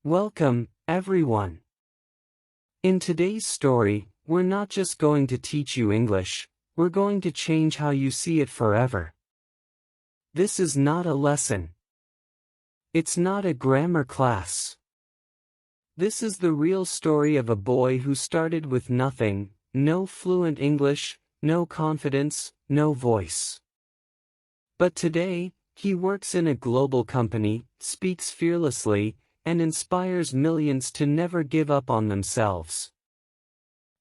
Welcome, everyone. In today's story, we're not just going to teach you English, we're going to change how you see it forever. This is not a lesson. It's not a grammar class. This is the real story of a boy who started with nothing, no fluent English, no confidence, no voice. But today, he works in a global company, speaks fearlessly, and inspires millions to never give up on themselves.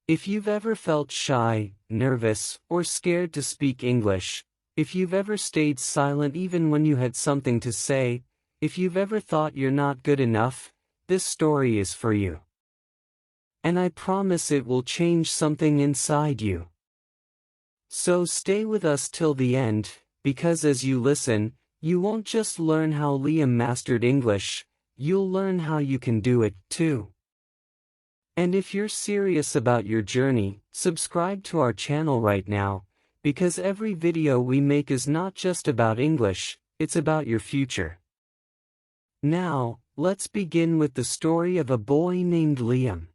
If you've ever felt shy, nervous, or scared to speak English, if you've ever stayed silent even when you had something to say, if you've ever thought you're not good enough, this story is for you. And I promise it will change something inside you. So stay with us till the end, because as you listen, you won't just learn how Liam mastered English, you'll learn how you can do it, too. And if you're serious about your journey, subscribe to our channel right now, because every video we make is not just about English, it's about your future. Now, let's begin with the story of a boy named Liam.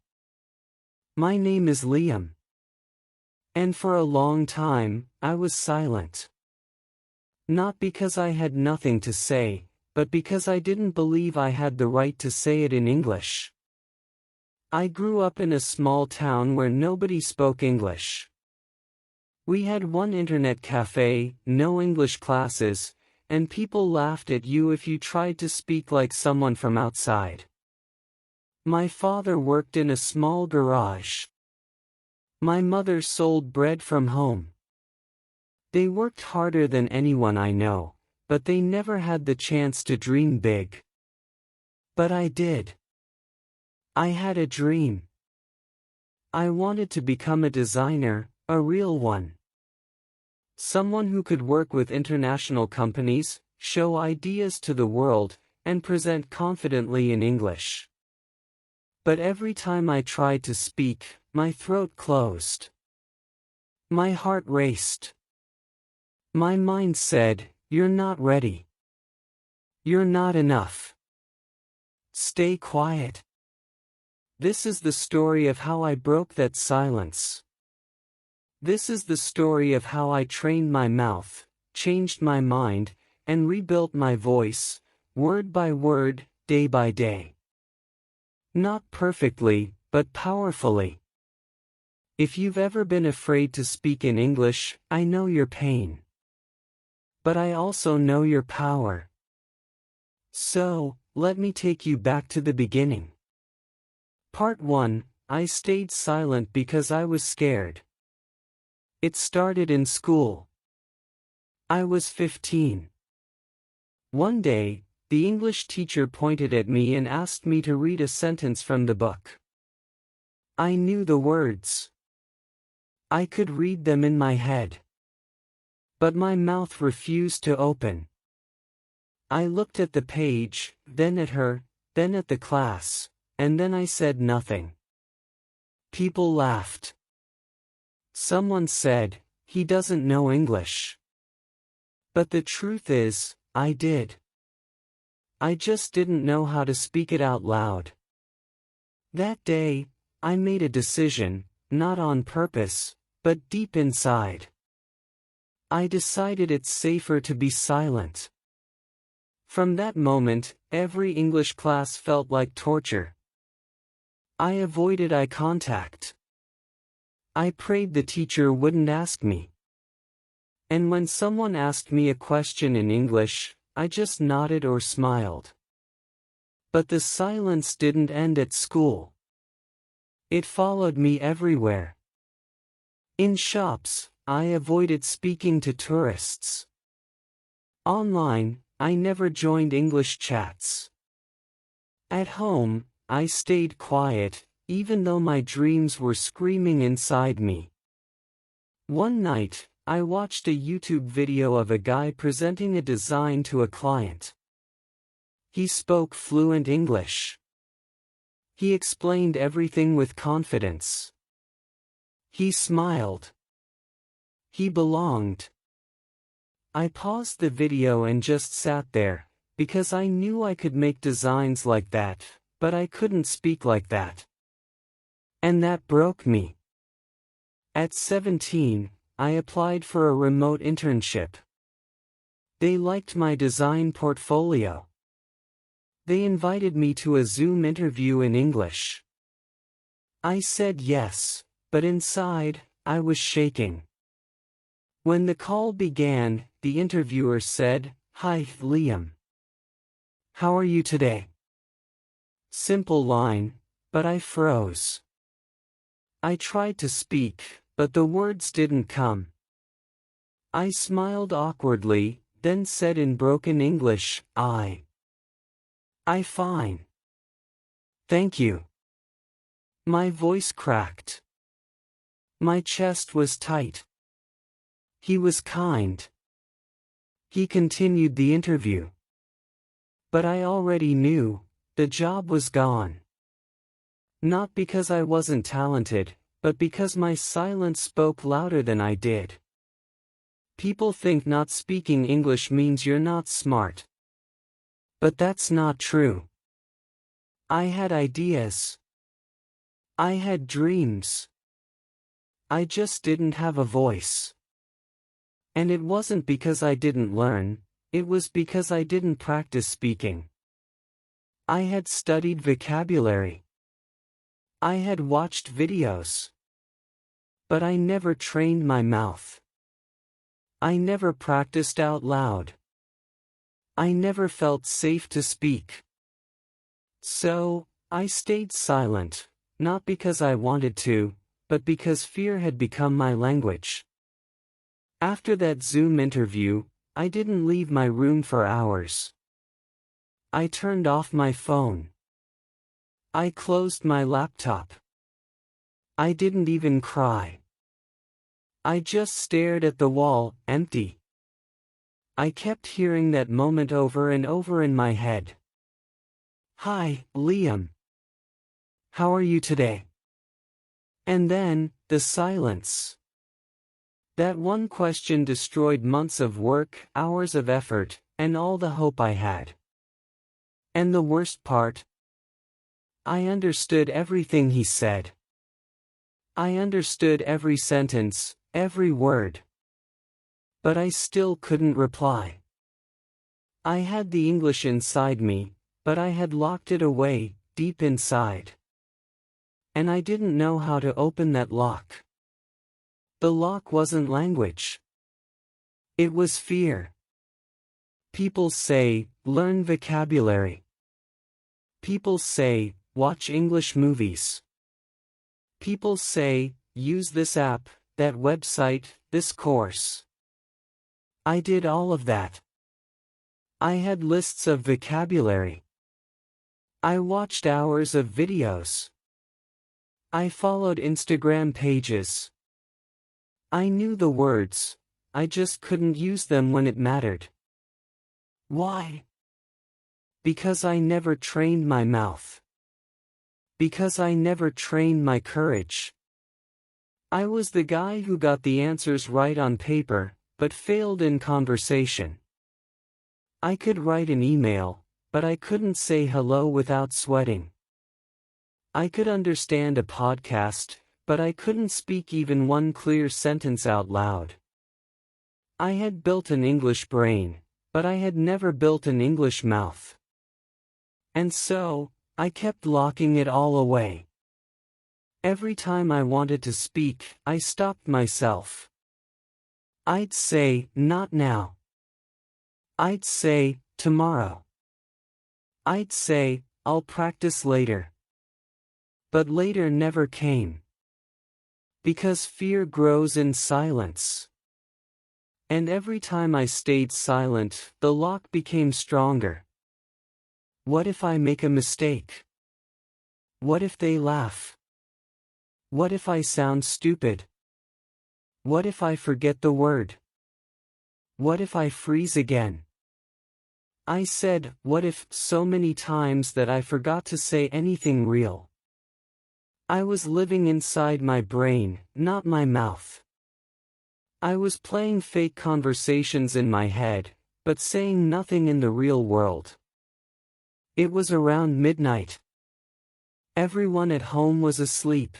My name is Liam. And for a long time, I was silent. Not because I had nothing to say, but because I didn't believe I had the right to say it in English. I grew up in a small town where nobody spoke English. We had one internet cafe, no English classes, and people laughed at you if you tried to speak like someone from outside. My father worked in a small garage. My mother sold bread from home. They worked harder than anyone I know, but they never had the chance to dream big. But I did. I had a dream. I wanted to become a designer, a real one. Someone who could work with international companies, show ideas to the world, and present confidently in English. But every time I tried to speak, my throat closed. My heart raced. My mind said, "You're not ready. You're not enough. Stay quiet." This is the story of how I broke that silence. This is the story of how I trained my mouth, changed my mind, and rebuilt my voice, word by word, day by day. Not perfectly, but powerfully. If you've ever been afraid to speak in English, I know your pain. But I also know your power. So, let me take you back to the beginning. Part 1, I stayed silent because I was scared. It started in school. I was 15. One day, the English teacher pointed at me and asked me to read a sentence from the book. I knew the words. I could read them in my head. But my mouth refused to open. I looked at the page, then at her, then at the class, and then I said nothing. People laughed. Someone said, "He doesn't know English." But the truth is, I did. I just didn't know how to speak it out loud. That day, I made a decision, not on purpose, but deep inside. I decided it's safer to be silent. From that moment, every English class felt like torture. I avoided eye contact. I prayed the teacher wouldn't ask me. And when someone asked me a question in English, I just nodded or smiled. But the silence didn't end at school. It followed me everywhere. In shops, I avoided speaking to tourists. Online, I never joined English chats. At home, I stayed quiet, even though my dreams were screaming inside me. One night, I watched a YouTube video of a guy presenting a design to a client. He spoke fluent English. He explained everything with confidence. He smiled. He belonged. I paused the video and just sat there, because I knew I could make designs like that, but I couldn't speak like that. And that broke me. At 17, I applied for a remote internship. They liked my design portfolio. They invited me to a Zoom interview in English. I said yes, but inside, I was shaking. When the call began, the interviewer said, "Hi, Liam. How are you today?" Simple line, but I froze. I tried to speak, but the words didn't come. I smiled awkwardly, then said in broken English, I fine. Thank you. My voice cracked. My chest was tight. He was kind. He continued the interview. But I already knew, the job was gone. Not because I wasn't talented, but because my silence spoke louder than I did. People think not speaking English means you're not smart. But that's not true. I had ideas. I had dreams. I just didn't have a voice. And it wasn't because I didn't learn, it was because I didn't practice speaking. I had studied vocabulary. I had watched videos. But I never trained my mouth. I never practiced out loud. I never felt safe to speak. So, I stayed silent, not because I wanted to, but because fear had become my language. After that Zoom interview, I didn't leave my room for hours. I turned off my phone. I closed my laptop. I didn't even cry. I just stared at the wall, empty. I kept hearing that moment over and over in my head. Hi, Liam. How are you today? And then, the silence. That one question destroyed months of work, hours of effort, and all the hope I had. And the worst part? I understood everything he said. I understood every sentence, every word. But I still couldn't reply. I had the English inside me, but I had locked it away, deep inside. And I didn't know how to open that lock. The lock wasn't language. It was fear. People say, learn vocabulary. People say, watch English movies. People say, use this app, that website, this course. I did all of that. I had lists of vocabulary. I watched hours of videos. I followed Instagram pages. I knew the words, I just couldn't use them when it mattered. Why? Because I never trained my mouth. Because I never trained my courage. I was the guy who got the answers right on paper, but failed in conversation. I could write an email, but I couldn't say hello without sweating. I could understand a podcast, but I couldn't speak even one clear sentence out loud. I had built an English brain, but I had never built an English mouth. And so, I kept locking it all away. Every time I wanted to speak, I stopped myself. I'd say, not now. I'd say, tomorrow. I'd say, I'll practice later. But later never came. Because fear grows in silence. And every time I stayed silent, the lock became stronger. What if I make a mistake? What if they laugh? What if I sound stupid? What if I forget the word? What if I freeze again? I said, what if, so many times that I forgot to say anything real. I was living inside my brain, not my mouth. I was playing fake conversations in my head, but saying nothing in the real world. It was around midnight. Everyone at home was asleep.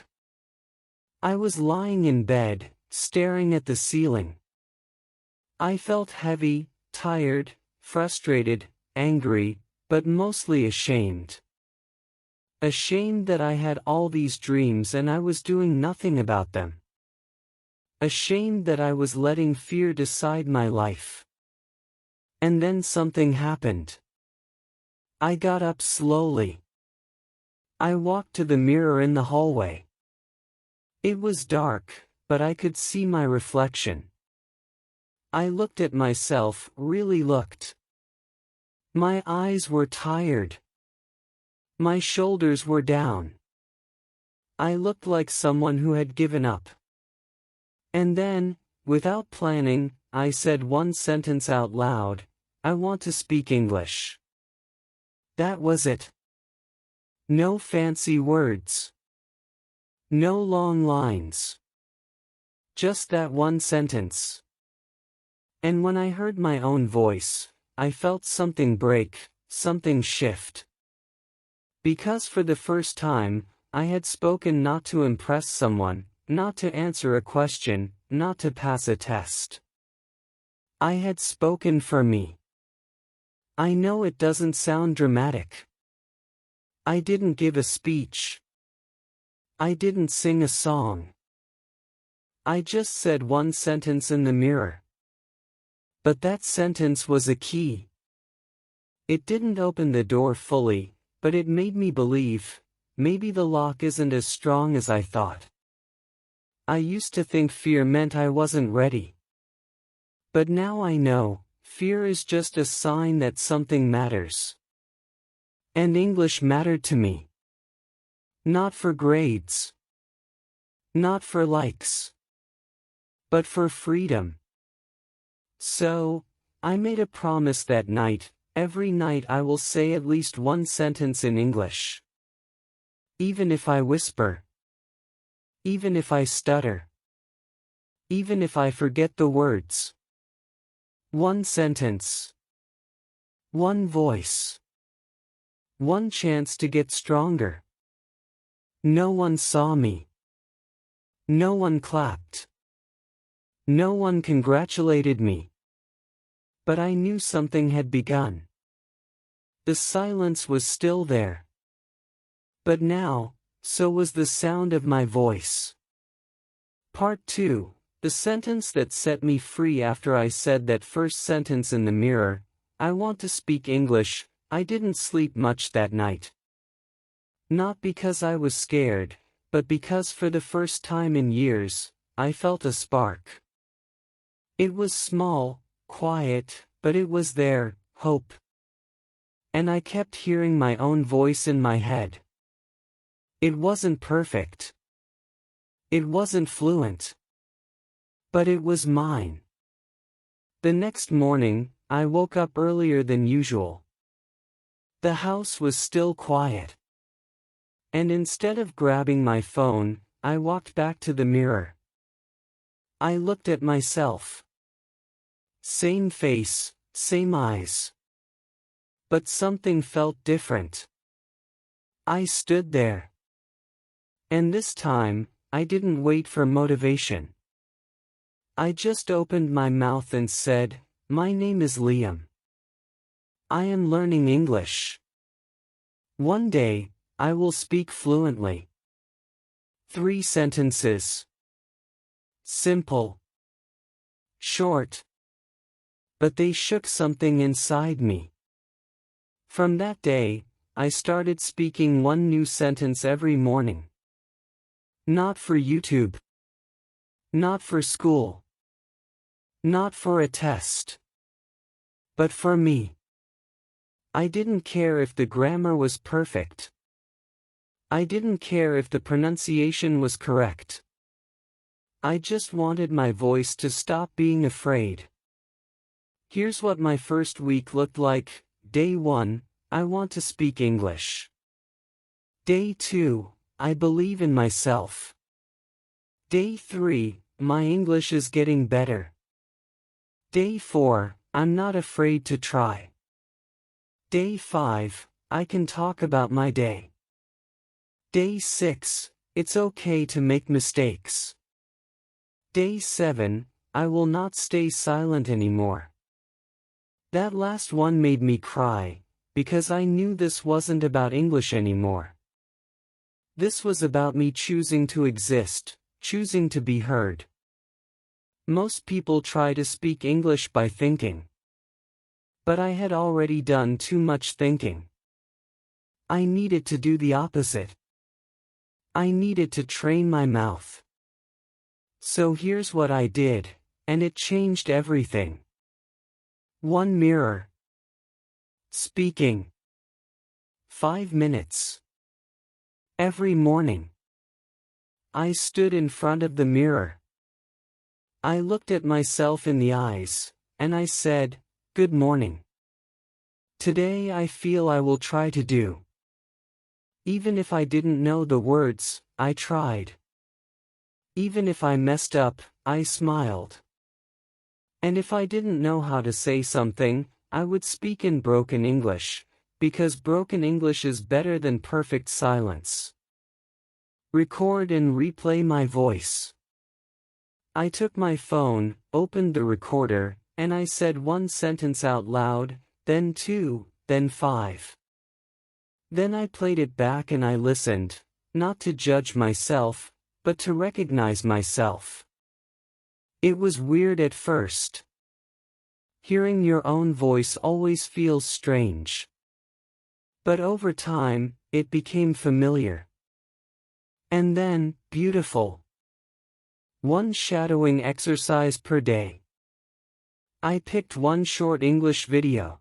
I was lying in bed, staring at the ceiling. I felt heavy, tired, frustrated, angry, but mostly ashamed. Ashamed that I had all these dreams and I was doing nothing about them. Ashamed that I was letting fear decide my life. And then something happened. I got up slowly. I walked to the mirror in the hallway. It was dark, but I could see my reflection. I looked at myself, really looked. My eyes were tired. My shoulders were down. I looked like someone who had given up. And then, without planning, I said one sentence out loud: I want to speak English. That was it. No fancy words. No long lines. Just that one sentence. And when I heard my own voice, I felt something break, something shift. Because for the first time, I had spoken not to impress someone, not to answer a question, not to pass a test. I had spoken for me. I know it doesn't sound dramatic. I didn't give a speech. I didn't sing a song. I just said one sentence in the mirror. But that sentence was a key. It didn't open the door fully, but it made me believe, maybe the lock isn't as strong as I thought. I used to think fear meant I wasn't ready. But now I know, fear is just a sign that something matters. And English mattered to me. Not for grades. Not for likes. But for freedom. So, I made a promise that night: every night I will say at least one sentence in English. Even if I whisper. Even if I stutter. Even if I forget the words. One sentence. One voice. One chance to get stronger. No one saw me. No one clapped. No one congratulated me. But I knew something had begun. The silence was still there. But now, so was the sound of my voice. Part 2, the sentence that set me free. After I said that first sentence in the mirror, I want to speak English, I didn't sleep much that night. Not because I was scared, but because for the first time in years, I felt a spark. It was small, quiet, but it was there, hope. And I kept hearing my own voice in my head. It wasn't perfect. It wasn't fluent. But it was mine. The next morning, I woke up earlier than usual. The house was still quiet. And instead of grabbing my phone, I walked back to the mirror. I looked at myself. Same face, same eyes. But something felt different. I stood there. And this time, I didn't wait for motivation. I just opened my mouth and said, "My name is Liam. I am learning English. One day, I will speak fluently." 3 sentences. Simple. Short. But they shook something inside me. From that day, I started speaking one new sentence every morning. Not for YouTube. Not for school. Not for a test. But for me. I didn't care if the grammar was perfect. I didn't care if the pronunciation was correct. I just wanted my voice to stop being afraid. Here's what my first week looked like. Day 1, I want to speak English. Day 2, I believe in myself. Day 3, my English is getting better. Day 4, I'm not afraid to try. Day 5, I can talk about my day. Day 6, it's okay to make mistakes. Day 7, I will not stay silent anymore. That last one made me cry, because I knew this wasn't about English anymore. This was about me choosing to exist, choosing to be heard. Most people try to speak English by thinking. But I had already done too much thinking. I needed to do the opposite. I needed to train my mouth. So here's what I did, and it changed everything. 1 mirror. Speaking. 5 minutes. Every morning. I stood in front of the mirror. I looked at myself in the eyes, and I said, "Good morning. Today I feel I will try to do." Even if I didn't know the words, I tried. Even if I messed up, I smiled. And if I didn't know how to say something, I would speak in broken English, because broken English is better than perfect silence. Record and replay my voice. I took my phone, opened the recorder, and I said 1 sentence out loud, then 2, then 5. Then I played it back and I listened, not to judge myself, but to recognize myself. It was weird at first. Hearing your own voice always feels strange. But over time, it became familiar. And then, beautiful. 1 shadowing exercise per day. I picked 1 short English video.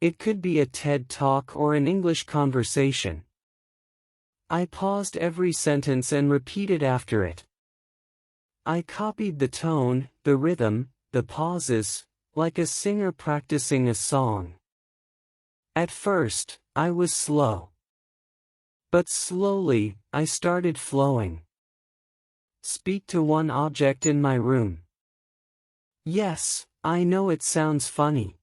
It could be a TED Talk or an English conversation. I paused every sentence and repeated after it. I copied the tone, the rhythm, the pauses, like a singer practicing a song. At first, I was slow. But slowly, I started flowing. Speak to 1 object in my room. Yes, I know it sounds funny.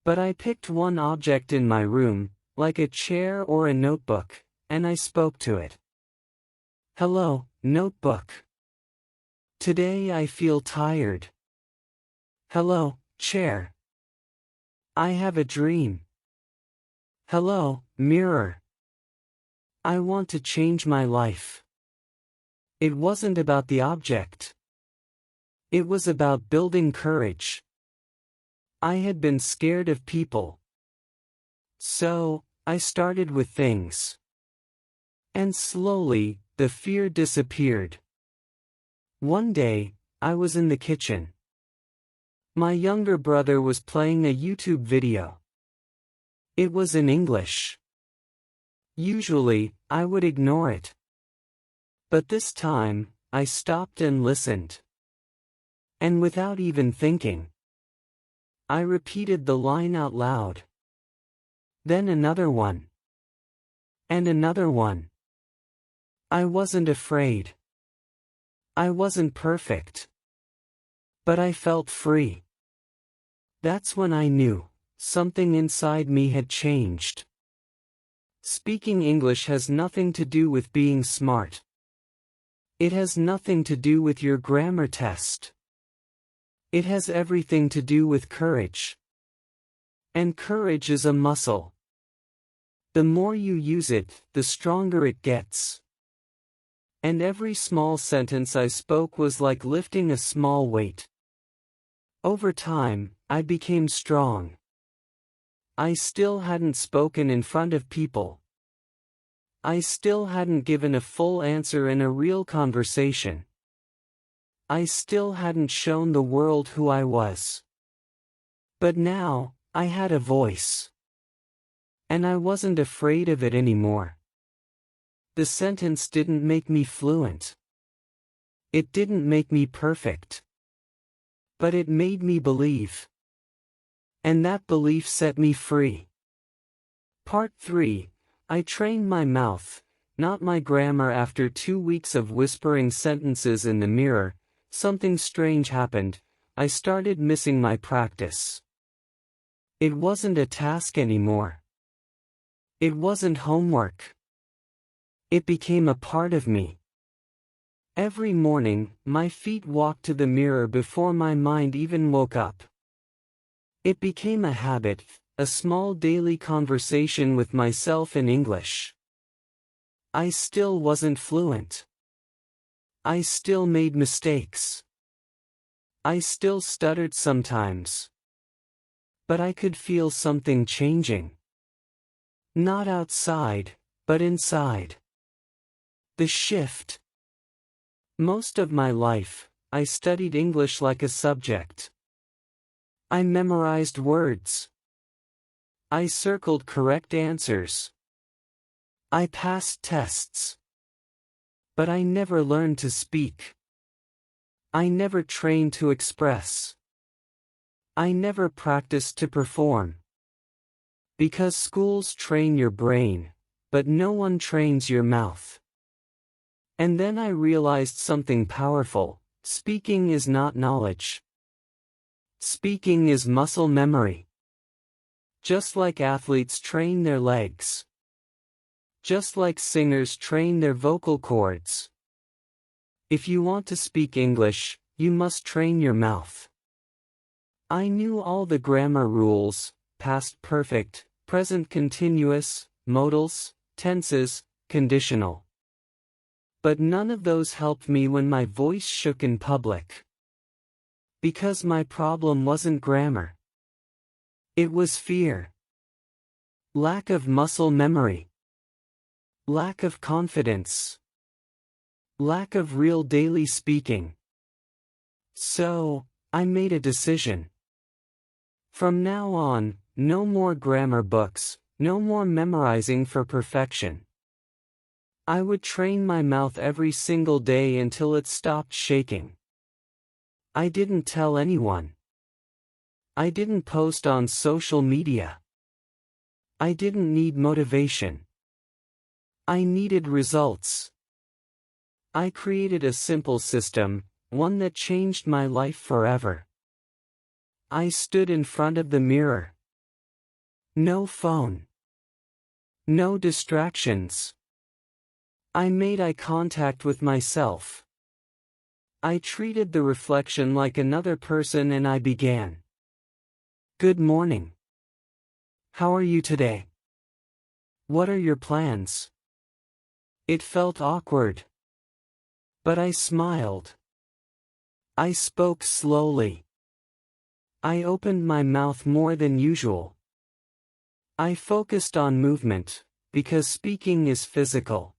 But I picked 1 object in my room, like a chair or a notebook, and I spoke to it. "Hello, notebook. Today I feel tired." "Hello, chair. I have a dream." "Hello, mirror. I want to change my life." It wasn't about the object. It was about building courage. I had been scared of people. So, I started with things. And slowly, the fear disappeared. One day, I was in the kitchen. My younger brother was playing a YouTube video. It was in English. Usually, I would ignore it. But this time, I stopped and listened. And without even thinking, I repeated the line out loud. Then another one. And another one. I wasn't afraid. I wasn't perfect. But I felt free. That's when I knew something inside me had changed. Speaking English has nothing to do with being smart. It has nothing to do with your grammar test. It has everything to do with courage. And courage is a muscle. The more you use it, the stronger it gets. And every small sentence I spoke was like lifting a small weight. Over time, I became strong. I still hadn't spoken in front of people. I still hadn't given a full answer in a real conversation. I still hadn't shown the world who I was. But now, I had a voice. And I wasn't afraid of it anymore. The sentence didn't make me fluent. It didn't make me perfect. But it made me believe. And that belief set me free. Part 3. I trained my mouth, not my grammar. After 2 weeks of whispering sentences in the mirror, something strange happened. I started missing my practice. It wasn't a task anymore. It wasn't homework. It became a part of me. Every morning, my feet walked to the mirror before my mind even woke up. It became a habit, a small daily conversation with myself in English. I still wasn't fluent. I still made mistakes. I still stuttered sometimes. But I could feel something changing. Not outside, but inside. The shift. Most of my life, I studied English like a subject. I memorized words. I circled correct answers. I passed tests. But I never learned to speak. I never trained to express. I never practiced to perform. Because schools train your brain, but no one trains your mouth. And then I realized something powerful: speaking is not knowledge. Speaking is muscle memory. Just like athletes train their legs. Just like singers train their vocal cords. If you want to speak English, you must train your mouth. I knew all the grammar rules: past perfect, present continuous, modals, tenses, conditional. But none of those helped me when my voice shook in public. Because my problem wasn't grammar. It was fear. Lack of muscle memory. Lack of confidence. Lack of real daily speaking. So, I made a decision. From now on, no more grammar books, no more memorizing for perfection. I would train my mouth every single day until it stopped shaking. I didn't tell anyone. I didn't post on social media. I didn't need motivation. I needed results. I created a simple system, one that changed my life forever. I stood in front of the mirror. No phone. No distractions. I made eye contact with myself. I treated the reflection like another person and I began. Good morning. How are you today? What are your plans? It felt awkward. But I smiled. I spoke slowly. I opened my mouth more than usual. I focused on movement, because speaking is physical.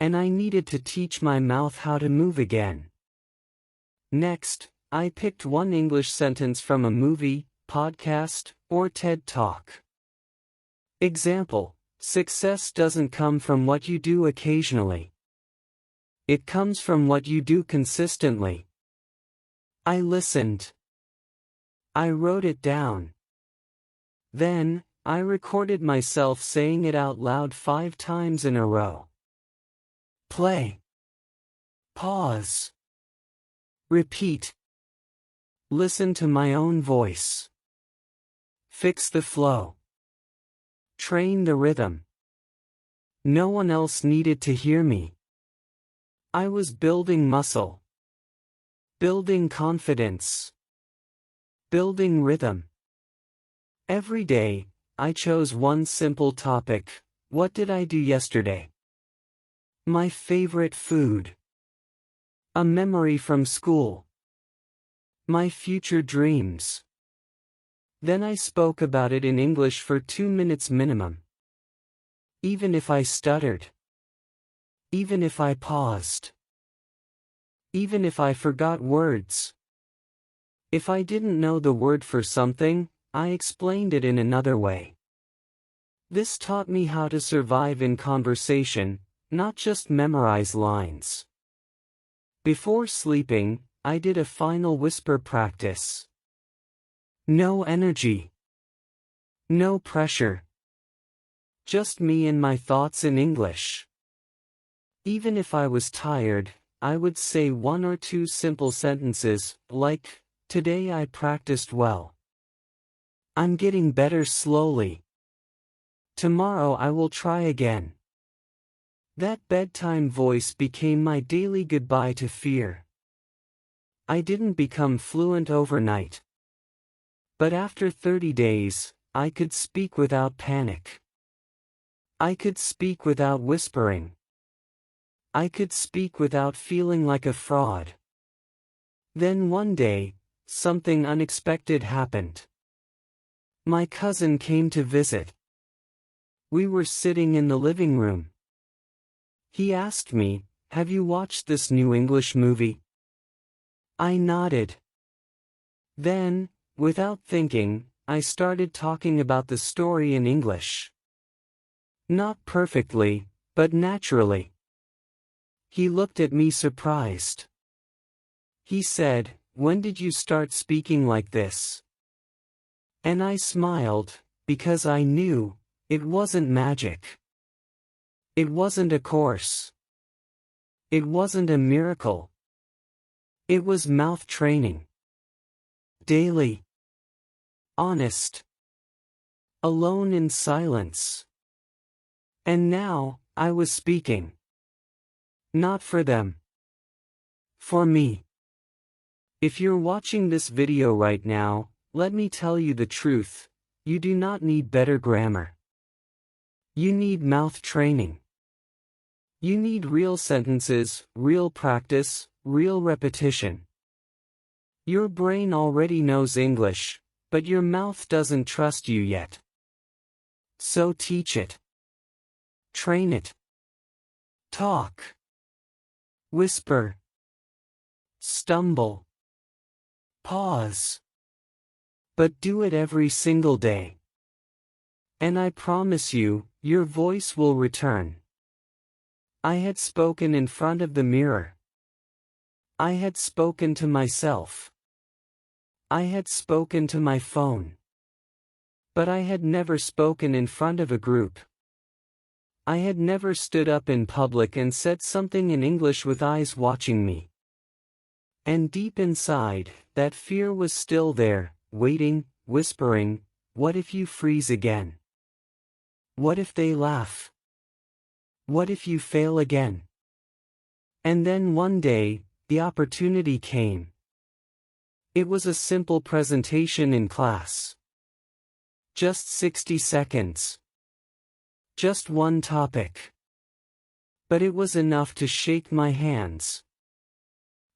And I needed to teach my mouth how to move again. Next, I picked one English sentence from a movie, podcast, or TED Talk. Example: success doesn't come from what you do occasionally. It comes from what you do consistently. I listened. I wrote it down. Then, I recorded myself saying it out loud 5 times in a row. Play. Pause. Repeat. Listen to my own voice. Fix the flow. Train the rhythm. No one else needed to hear me. I was building muscle. Building confidence. Building rhythm. Every day, I chose one simple topic. What did I do yesterday? My favorite food. A memory from school. My future dreams. Then I spoke about it in English for 2 minutes minimum. Even if I stuttered. Even if I paused. Even if I forgot words. If I didn't know the word for something, I explained it in another way. This taught me how to survive in conversation, not just memorize lines. Before sleeping, I did a final whisper practice. No energy. No pressure. Just me and my thoughts in English. Even if I was tired, I would say 1 or 2 simple sentences, like, "Today I practiced well. I'm getting better slowly. Tomorrow I will try again." That bedtime voice became my daily goodbye to fear. I didn't become fluent overnight. But after 30 days, I could speak without panic. I could speak without whispering. I could speak without feeling like a fraud. Then one day, something unexpected happened. My cousin came to visit. We were sitting in the living room. He asked me, "Have you watched this new English movie?" I nodded. Then, without thinking, I started talking about the story in English. Not perfectly, but naturally. He looked at me surprised. He said, "When did you start speaking like this?" And I smiled, because I knew, it wasn't magic. It wasn't a course. It wasn't a miracle. It was mouth training. Daily. Honest. Alone in silence. And now, I was speaking. Not for them. For me. If you're watching this video right now, let me tell you the truth, you do not need better grammar. You need mouth training. You need real sentences, real practice, real repetition. Your brain already knows English, but your mouth doesn't trust you yet. So teach it. Train it. Talk. Whisper. Stumble. Pause. But do it every single day. And I promise you, your voice will return. I had spoken in front of the mirror. I had spoken to myself. I had spoken to my phone. But I had never spoken in front of a group. I had never stood up in public and said something in English with eyes watching me. And deep inside, that fear was still there, waiting, whispering, "What if you freeze again? What if they laugh? What if you fail again?" And then one day, the opportunity came. It was a simple presentation in class. Just 60 seconds. Just one topic. But it was enough to shake my hands.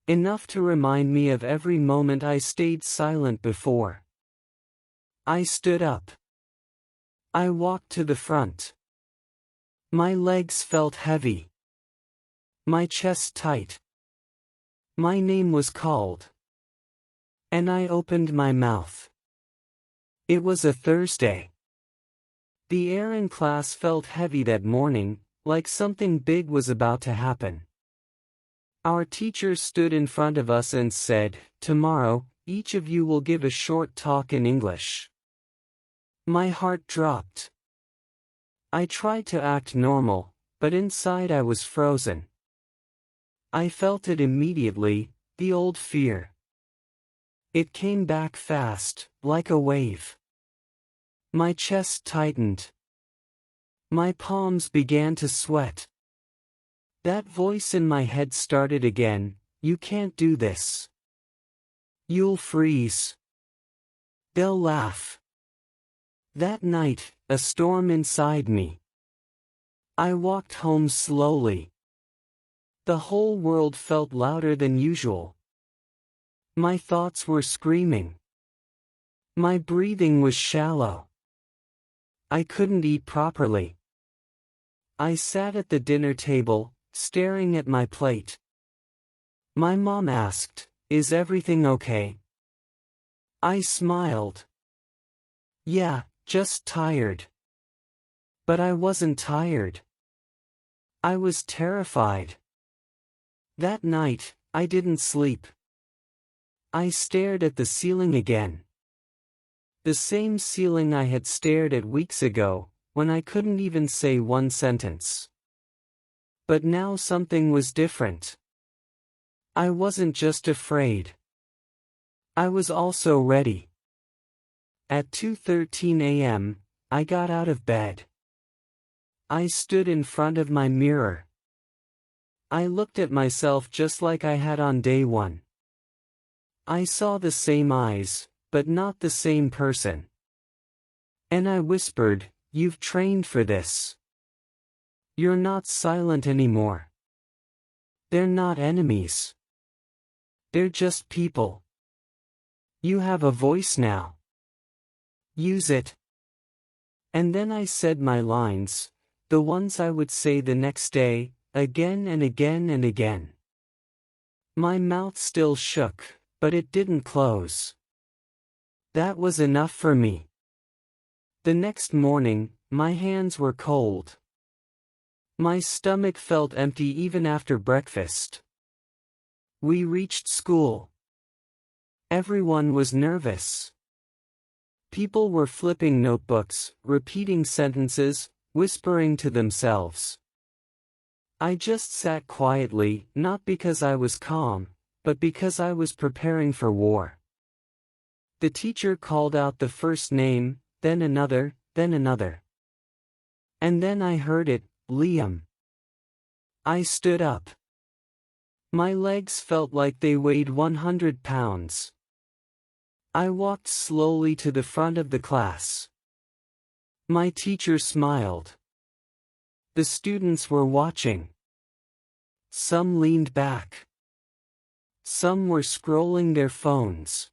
Enough to remind me of every moment I stayed silent before. I stood up. I walked to the front. My legs felt heavy. My chest tight. My name was called. And I opened my mouth. It was a Thursday. The air in class felt heavy that morning, like something big was about to happen. Our teacher stood in front of us and said, "Tomorrow, each of you will give a short talk in English." My heart dropped. I tried to act normal, but inside I was frozen. I felt it immediately, the old fear. It came back fast, like a wave. My chest tightened. My palms began to sweat. That voice in my head started again, "You can't do this. You'll freeze. They'll laugh." That night, a storm inside me. I walked home slowly. The whole world felt louder than usual. My thoughts were screaming. My breathing was shallow. I couldn't eat properly. I sat at the dinner table, staring at my plate. My mom asked, "Is everything okay?" I smiled. "Yeah, just tired." But I wasn't tired. I was terrified. That night, I didn't sleep. I stared at the ceiling again. The same ceiling I had stared at weeks ago, when I couldn't even say one sentence. But now something was different. I wasn't just afraid. I was also ready. At 2:13 a.m., I got out of bed. I stood in front of my mirror. I looked at myself just like I had on day one. I saw the same eyes, but not the same person. And I whispered, "You've trained for this. You're not silent anymore. They're not enemies. They're just people. You have a voice now. Use it." And then I said my lines, the ones I would say the next day, again and again and again. My mouth still shook, but it didn't close. That was enough for me. The next morning, my hands were cold. My stomach felt empty even after breakfast. We reached school. Everyone was nervous. People were flipping notebooks, repeating sentences, whispering to themselves. I just sat quietly, not because I was calm, but because I was preparing for war. The teacher called out the first name, then another, then another. And then I heard it, Liam. I stood up. My legs felt like they weighed 100 pounds. I walked slowly to the front of the class. My teacher smiled. The students were watching. Some leaned back. Some were scrolling their phones.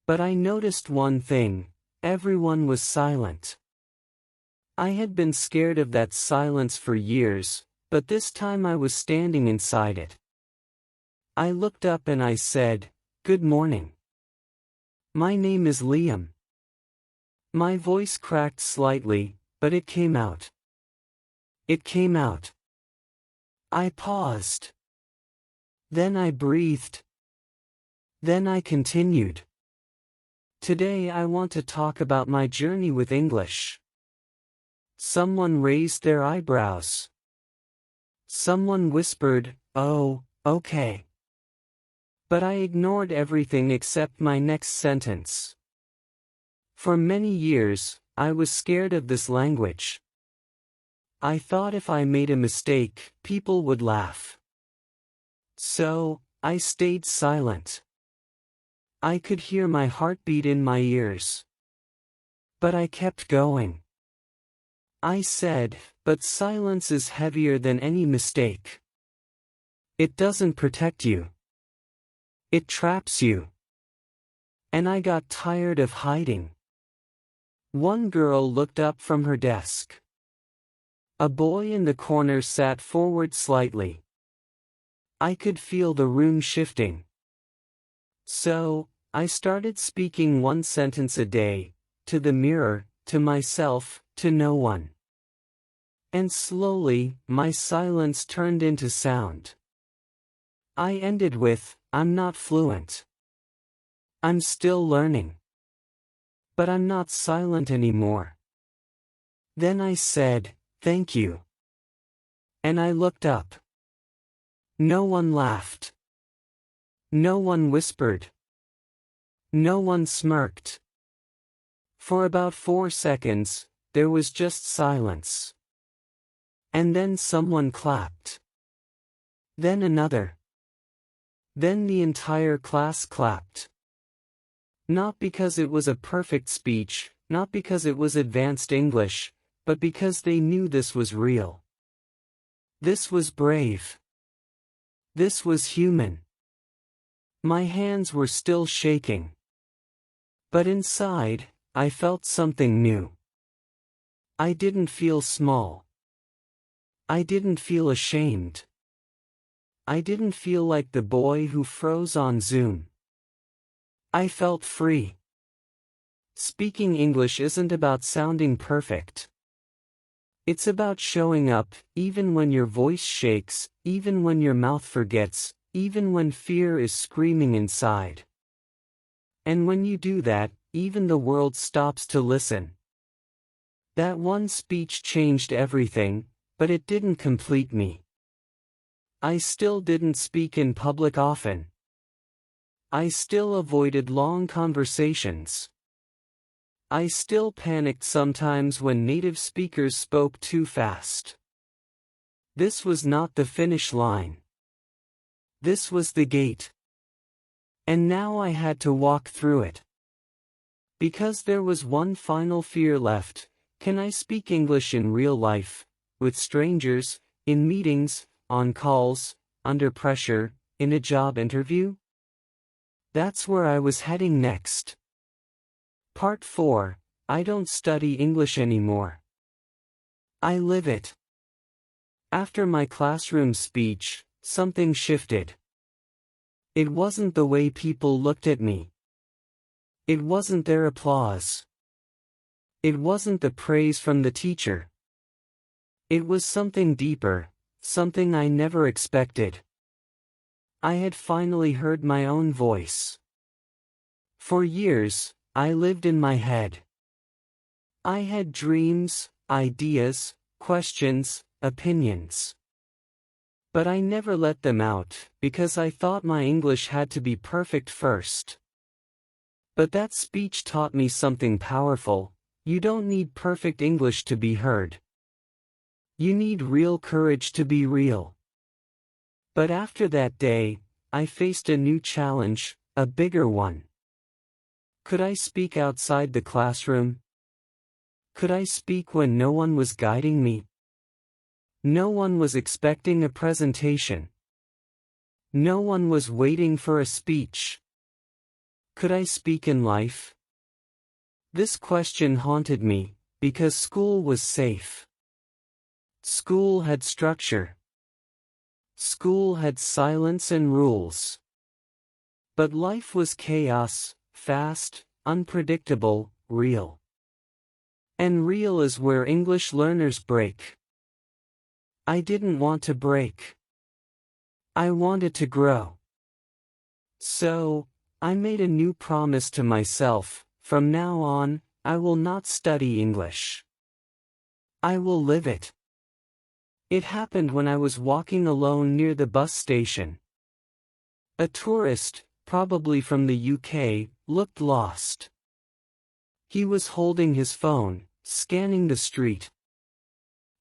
But I noticed one thing: everyone was silent. I had been scared of that silence for years, but this time I was standing inside it. I looked up and I said, "Good morning. My name is Liam." My voice cracked slightly, but it came out. It came out. I paused. Then I breathed. Then I continued. Today I want to talk about my journey with English. Someone raised their eyebrows. Someone whispered, "Oh, okay." But I ignored everything except my next sentence. For many years, I was scared of this language. I thought if I made a mistake, people would laugh. So, I stayed silent. I could hear my heartbeat in my ears. But I kept going. I said, "But silence is heavier than any mistake. It doesn't protect you. It traps you." And I got tired of hiding. One girl looked up from her desk. A boy in the corner sat forward slightly. I could feel the room shifting. So, I started speaking one sentence a day, to the mirror, to myself, to no one. And slowly, my silence turned into sound. I ended with, "I'm not fluent. I'm still learning. But I'm not silent anymore." Then I said, "Thank you." And I looked up. No one laughed. No one whispered. No one smirked. For about 4 seconds, there was just silence. And then someone clapped. Then another. Then the entire class clapped. Not because it was a perfect speech, not because it was advanced English, but because they knew this was real. This was brave. This was human. My hands were still shaking. But inside, I felt something new. I didn't feel small. I didn't feel ashamed. I didn't feel like the boy who froze on Zoom. I felt free. Speaking English isn't about sounding perfect. It's about showing up, even when your voice shakes, even when your mouth forgets, even when fear is screaming inside. And when you do that, even the world stops to listen. That one speech changed everything, but it didn't complete me. I still didn't speak in public often. I still avoided long conversations. I still panicked sometimes when native speakers spoke too fast. This was not the finish line. This was the gate. And now I had to walk through it. Because there was one final fear left: can I speak English in real life, with strangers, in meetings, on calls, under pressure, in a job interview? That's where I was heading next. Part 4. I don't study English anymore. I live it. After my classroom speech, something shifted. It wasn't the way people looked at me. It wasn't their applause. It wasn't the praise from the teacher. It was something deeper, something I never expected. I had finally heard my own voice. For years, I lived in my head. I had dreams, ideas, questions, opinions. But I never let them out, because I thought my English had to be perfect first. But that speech taught me something powerful: you don't need perfect English to be heard. You need real courage to be real. But after that day, I faced a new challenge, a bigger one. Could I speak outside the classroom? Could I speak when no one was guiding me? No one was expecting a presentation. No one was waiting for a speech. Could I speak in life? This question haunted me, because school was safe. School had structure. School had silence and rules. But life was chaos, fast, unpredictable, real. And real is where English learners break. I didn't want to break. I wanted to grow. So, I made a new promise to myself: from now on, I will not study English. I will live it. It happened when I was walking alone near the bus station. A tourist, probably from the UK, looked lost. He was holding his phone, scanning the street.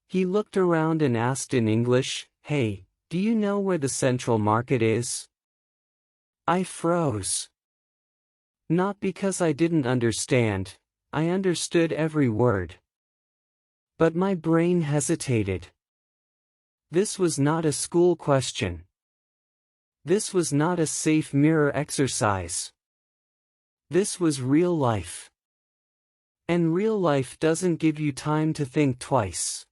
He looked around and asked in English, "Hey, do you know where the Central Market is?" I froze. Not because I didn't understand, I understood every word. But my brain hesitated. This was not a school question. This was not a safe mirror exercise. This was real life. And real life doesn't give you time to think twice.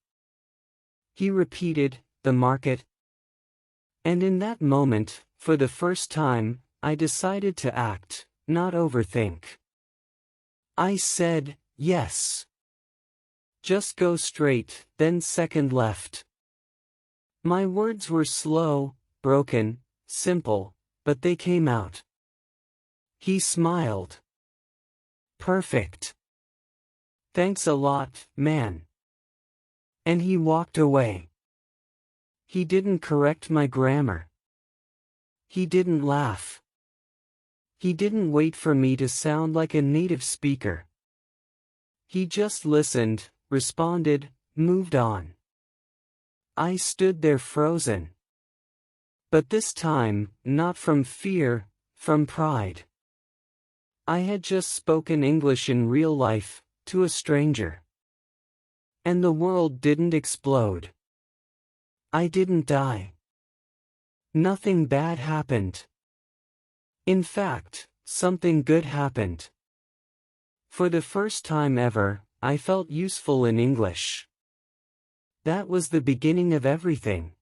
He repeated, "The market." And in that moment, for the first time, I decided to act, not overthink. I said, "Yes." Just go straight, then second left. My words were slow, broken, simple, but they came out. He smiled. "Perfect. Thanks a lot, man." And he walked away. He didn't correct my grammar. He didn't laugh. He didn't wait for me to sound like a native speaker. He just listened, responded, moved on. I stood there frozen. But this time, not from fear, from pride. I had just spoken English in real life, to a stranger. And the world didn't explode. I didn't die. Nothing bad happened. In fact, something good happened. For the first time ever, I felt useful in English. That was the beginning of everything.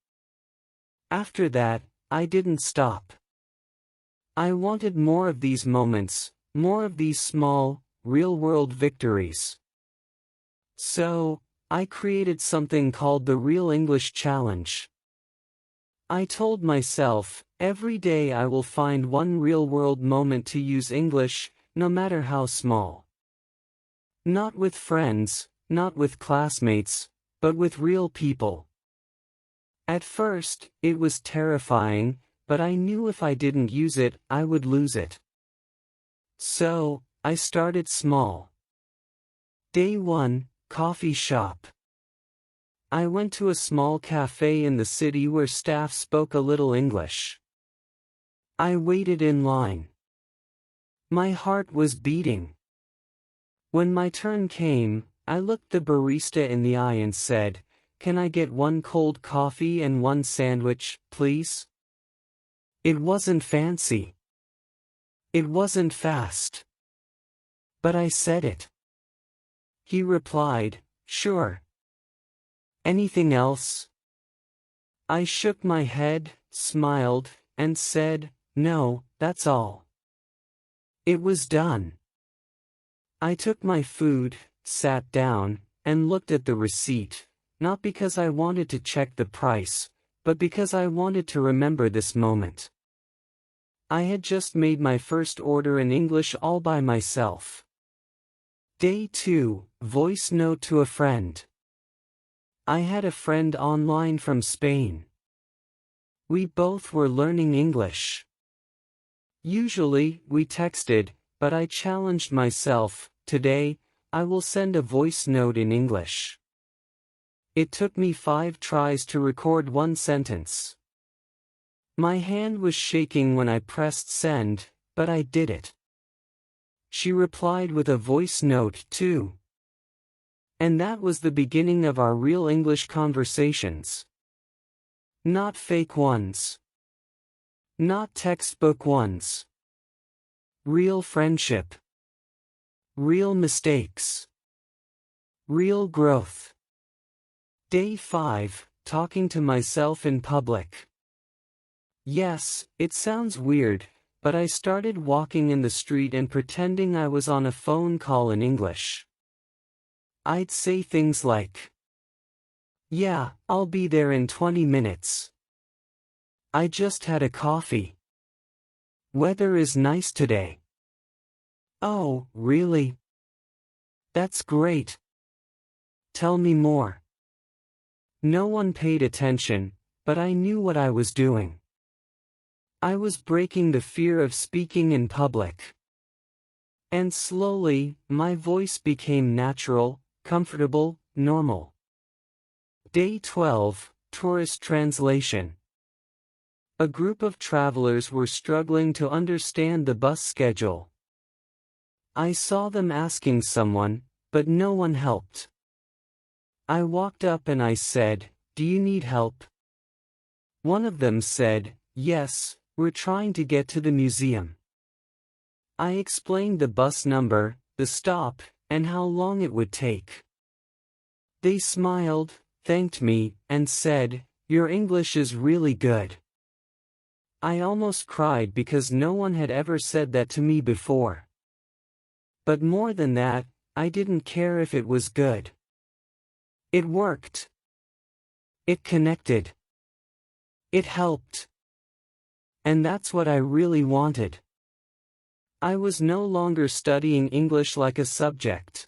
After that, I didn't stop. I wanted more of these moments, more of these small, real-world victories. So, I created something called the Real English Challenge. I told myself, every day I will find one real-world moment to use English, no matter how small. Not with friends, not with classmates, but with real people. At first, it was terrifying, but I knew if I didn't use it, I would lose it. So, I started small. Day 1, coffee shop. I went to a small cafe in the city where staff spoke a little English. I waited in line. My heart was beating. When my turn came, I looked the barista in the eye and said, "Can I get one cold coffee and one sandwich, please?" It wasn't fancy. It wasn't fast. But I said it. He replied, "Sure. Anything else?" I shook my head, smiled, and said, "No, that's all." It was done. I took my food, sat down, and looked at the receipt, not because I wanted to check the price, but because I wanted to remember this moment. I had just made my first order in English all by myself. Day 2, voice note to a friend. I had a friend online from Spain. We both were learning English. Usually, we texted, but I challenged myself, today, I will send a voice note in English. It took me 5 tries to record one sentence. My hand was shaking when I pressed send, but I did it. She replied with a voice note too. And that was the beginning of our real English conversations. Not fake ones. Not textbook ones. Real friendship. Real mistakes. Real growth. Day 5, talking to myself in public. Yes, it sounds weird, but I started walking in the street and pretending I was on a phone call in English. I'd say things like, "Yeah, I'll be there in 20 minutes. I just had a coffee. Weather is nice today. Oh, really? That's great. Tell me more." No one paid attention, but I knew what I was doing. I was breaking the fear of speaking in public. And slowly, my voice became natural, comfortable, normal. Day 12, tourist translation. A group of travelers were struggling to understand the bus schedule. I saw them asking someone, but no one helped. I walked up and I said, "Do you need help?" One of them said, "Yes, we're trying to get to the museum." I explained the bus number, the stop, and how long it would take. They smiled, thanked me, and said, "Your English is really good." I almost cried because no one had ever said that to me before. But more than that, I didn't care if it was good. It worked. It connected. It helped. And that's what I really wanted. I was no longer studying English like a subject.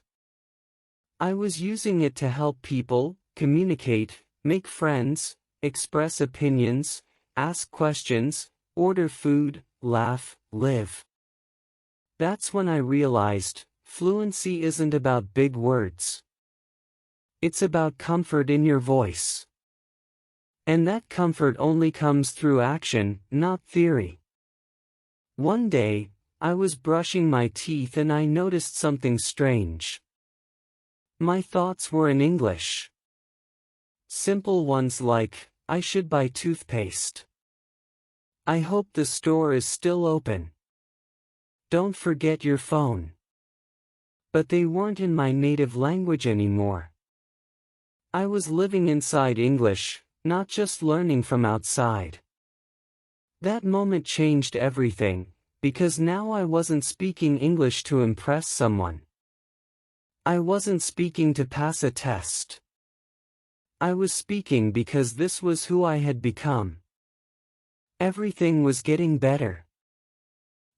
I was using it to help people, communicate, make friends, express opinions, ask questions, order food, laugh, live. That's when I realized, fluency isn't about big words. It's about comfort in your voice. And that comfort only comes through action, not theory. One day, I was brushing my teeth and I noticed something strange. My thoughts were in English. Simple ones like, "I should buy toothpaste. I hope the store is still open. Don't forget your phone." But they weren't in my native language anymore. I was living inside English, not just learning from outside. That moment changed everything, because now I wasn't speaking English to impress someone. I wasn't speaking to pass a test. I was speaking because this was who I had become. Everything was getting better.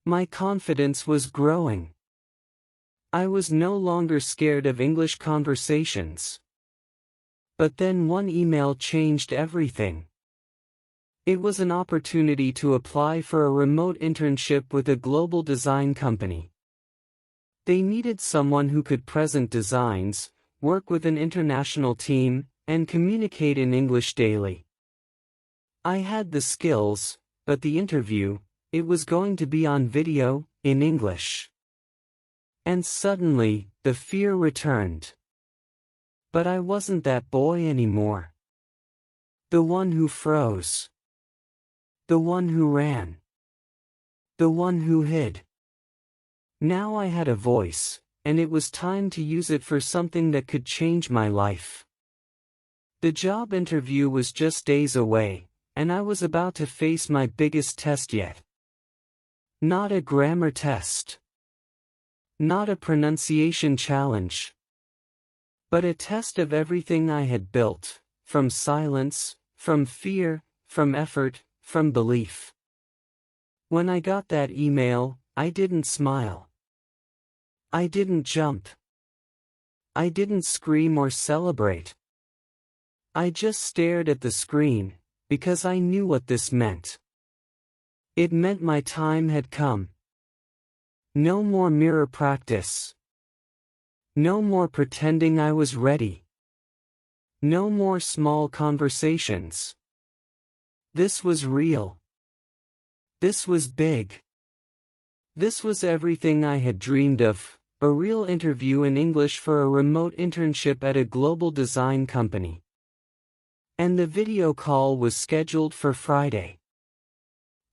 My confidence was growing. I was no longer scared of English conversations. But then one email changed everything. It was an opportunity to apply for a remote internship with a global design company. They needed someone who could present designs, work with an international team, and communicate in English daily. I had the skills, but the interview, it was going to be on video, in English. And suddenly, the fear returned. But I wasn't that boy anymore. The one who froze. The one who ran. The one who hid. Now I had a voice, and it was time to use it for something that could change my life. The job interview was just days away, and I was about to face my biggest test yet. Not a grammar test. Not a pronunciation challenge. But a test of everything I had built, from silence, from fear, from effort, from belief. When I got that email, I didn't smile. I didn't jump. I didn't scream or celebrate. I just stared at the screen, because I knew what this meant. It meant my time had come. No more mirror practice. No more pretending I was ready. No more small conversations. This was real. This was big. This was everything I had dreamed of, a real interview in English for a remote internship at a global design company. And the video call was scheduled for Friday.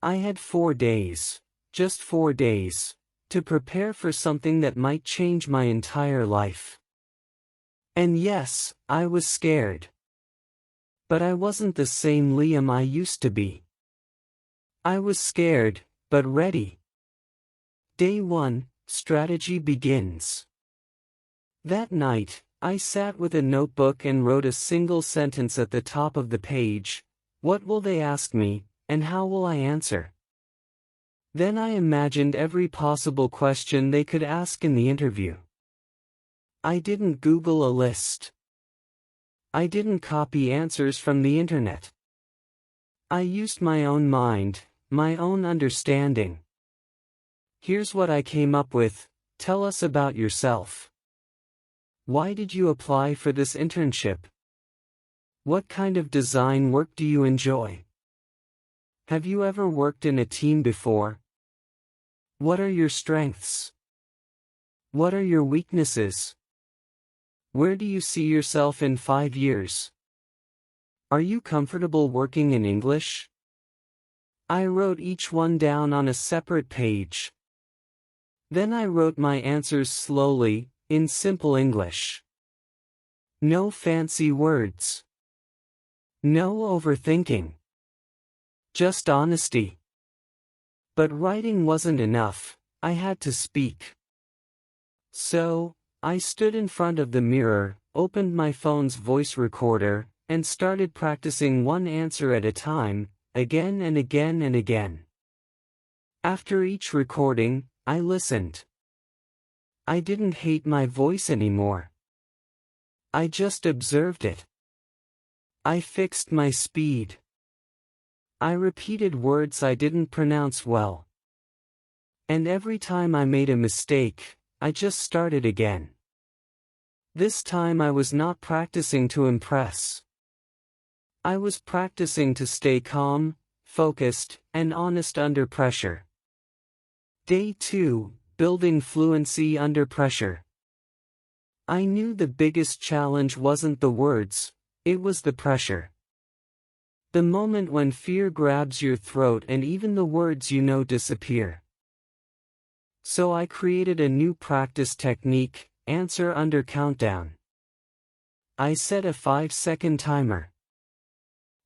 I had 4 days, just 4 days, to prepare for something that might change my entire life. And yes, I was scared. But I wasn't the same Liam I used to be. I was scared, but ready. Day 1, strategy begins. That night, I sat with a notebook and wrote a single sentence at the top of the page. What will they ask me, and how will I answer? Then I imagined every possible question they could ask in the interview. I didn't Google a list. I didn't copy answers from the internet. I used my own mind, my own understanding. Here's what I came up with. Tell us about yourself. Why did you apply for this internship? What kind of design work do you enjoy? Have you ever worked in a team before? What are your strengths? What are your weaknesses? Where do you see yourself in 5 years? Are you comfortable working in English? I wrote each one down on a separate page. Then I wrote my answers slowly, in simple English. No fancy words. No overthinking. Just honesty. But writing wasn't enough, I had to speak. So, I stood in front of the mirror, opened my phone's voice recorder, and started practicing one answer at a time, again and again and again. After each recording, I listened. I didn't hate my voice anymore. I just observed it. I fixed my speed. I repeated words I didn't pronounce well. And every time I made a mistake, I just started again. This time I was not practicing to impress. I was practicing to stay calm, focused, and honest under pressure. Day 2, building fluency under pressure. I knew the biggest challenge wasn't the words, it was the pressure. The moment when fear grabs your throat and even the words you know disappear. So I created a new practice technique, answer under countdown. I set a 5-second timer.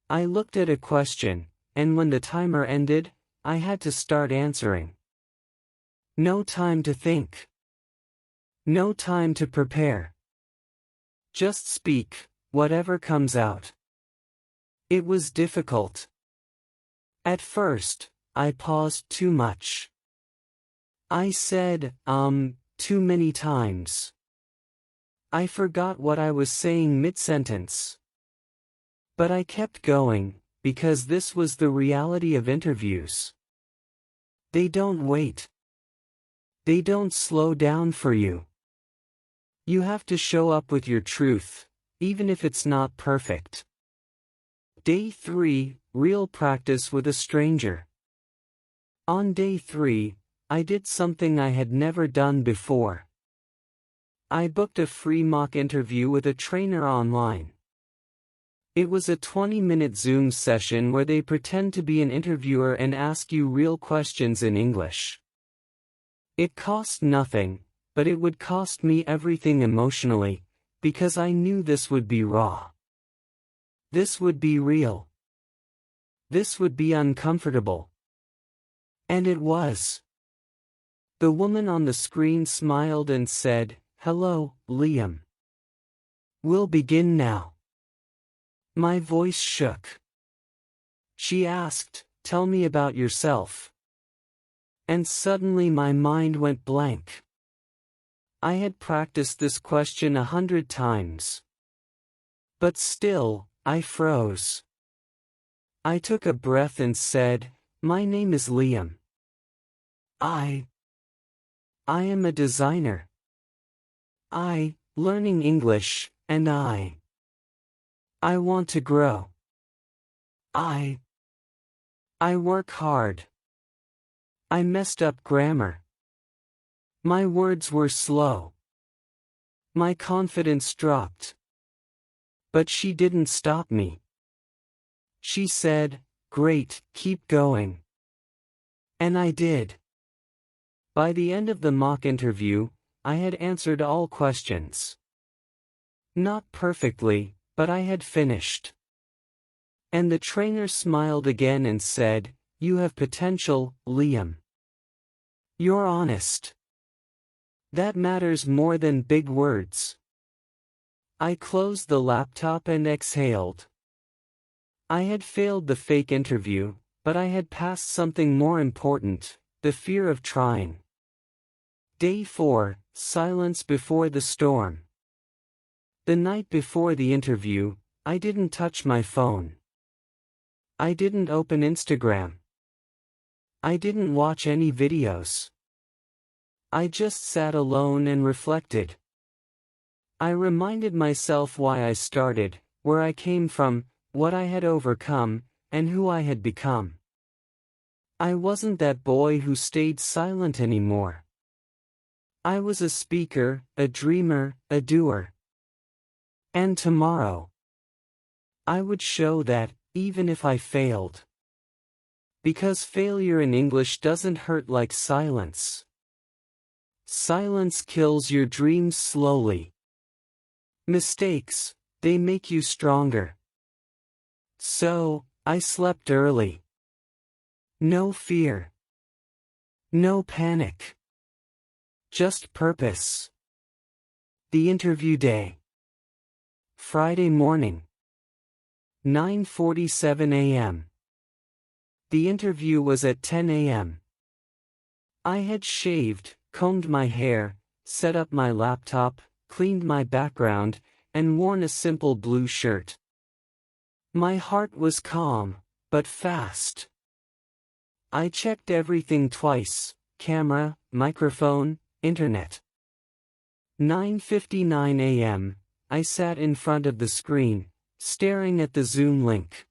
I looked at a question, and when the timer ended, I had to start answering. No time to think. No time to prepare. Just speak, whatever comes out. It was difficult. At first, I paused too much. I said, too many times. I forgot what I was saying mid-sentence. But I kept going, because this was the reality of interviews. They don't wait. They don't slow down for you. You have to show up with your truth, even if it's not perfect. Day 3, Real Practice with a Stranger. On day 3, I did something I had never done before. I booked a free mock interview with a trainer online. It was a 20-minute Zoom session where they pretend to be an interviewer and ask you real questions in English. It cost nothing, but it would cost me everything emotionally, because I knew this would be raw. This would be real. This would be uncomfortable. And it was. The woman on the screen smiled and said, "Hello, Liam. We'll begin now." My voice shook. She asked, "Tell me about yourself." And suddenly my mind went blank. I had practiced this question 100 times. But still, I froze. I took a breath and said, "My name is Liam. I am a designer. Learning English, and I want to grow. I work hard. I messed up grammar. My words were slow. My confidence dropped. But she didn't stop me. She said, "Great, keep going." And I did. By the end of the mock interview, I had answered all questions. Not perfectly, but I had finished. And the trainer smiled again and said, "You have potential, Liam. You're honest. That matters more than big words." I closed the laptop and exhaled. I had failed the fake interview, but I had passed something more important, the fear of trying. Day 4, Silence before the storm. The night before the interview, I didn't touch my phone. I didn't open Instagram. I didn't watch any videos. I just sat alone and reflected. I reminded myself why I started, where I came from, what I had overcome, and who I had become. I wasn't that boy who stayed silent anymore. I was a speaker, a dreamer, a doer. And tomorrow, I would show that, even if I failed. Because failure in English doesn't hurt like silence. Silence kills your dreams slowly. Mistakes, they make you stronger. So, I slept early. No fear. No panic. Just purpose. The interview day. Friday morning. 9:47 a.m. The interview was at 10 a.m. I had shaved, combed my hair, set up my laptop, cleaned my background, and worn a simple blue shirt. My heart was calm, but fast. I checked everything twice: camera, microphone, internet. 9:59 a.m., I sat in front of the screen, staring at the Zoom link.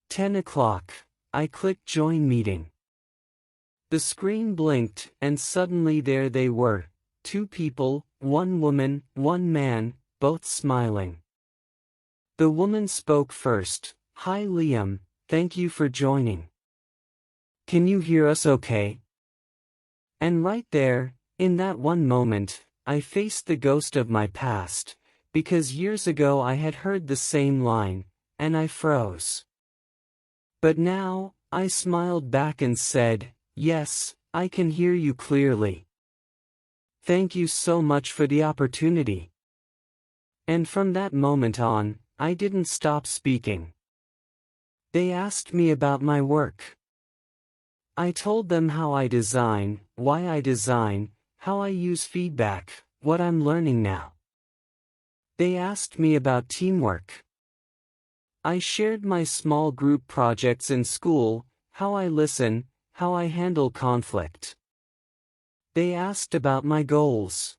10 o'clock, I clicked Join Meeting. The screen blinked, and suddenly there they were, 2 people, 1 woman, 1 man, both smiling. The woman spoke first. "Hi Liam, thank you for joining. Can you hear us okay?" And right there, in that one moment, I faced the ghost of my past, because years ago I had heard the same line, and I froze. But now, I smiled back and said, "Yes, I can hear you clearly. Thank you so much for the opportunity." And from that moment on, I didn't stop speaking. They asked me about my work. I told them how I design, why I design, how I use feedback, what I'm learning now. They asked me about teamwork. I shared my small group projects in school, how I listen, how I handle conflict. They asked about my goals.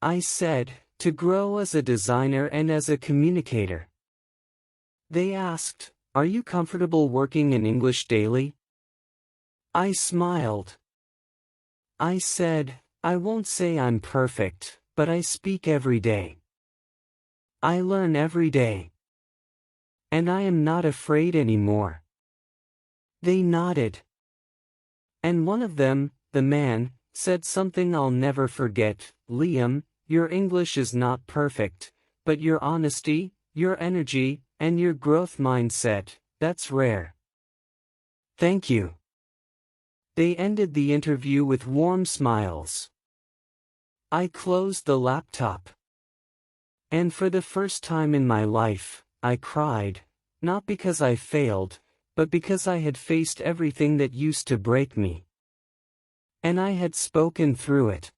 I said, to grow as a designer and as a communicator. They asked, "Are you comfortable working in English daily?" I smiled. I said, "I won't say I'm perfect, but I speak every day. I learn every day. And I am not afraid anymore." They nodded. And one of them, the man, said something I'll never forget. "Liam, your English is not perfect, but your honesty, your energy, and your growth mindset, that's rare." Thank you. They ended the interview with warm smiles. I closed the laptop. And for the first time in my life, I cried, not because I failed, but because I had faced everything that used to break me. And I had spoken through it.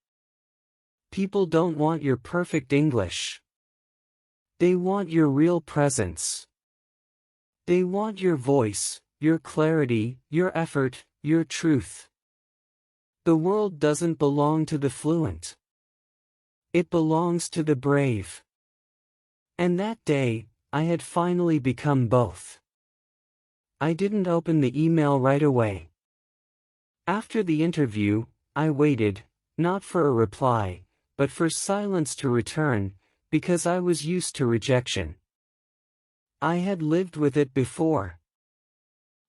People don't want your perfect English. They want your real presence. They want your voice, your clarity, your effort, your truth. The world doesn't belong to the fluent. It belongs to the brave. And that day, I had finally become both. I didn't open the email right away. After the interview, I waited, not for a reply, but for silence to return, because I was used to rejection. I had lived with it before.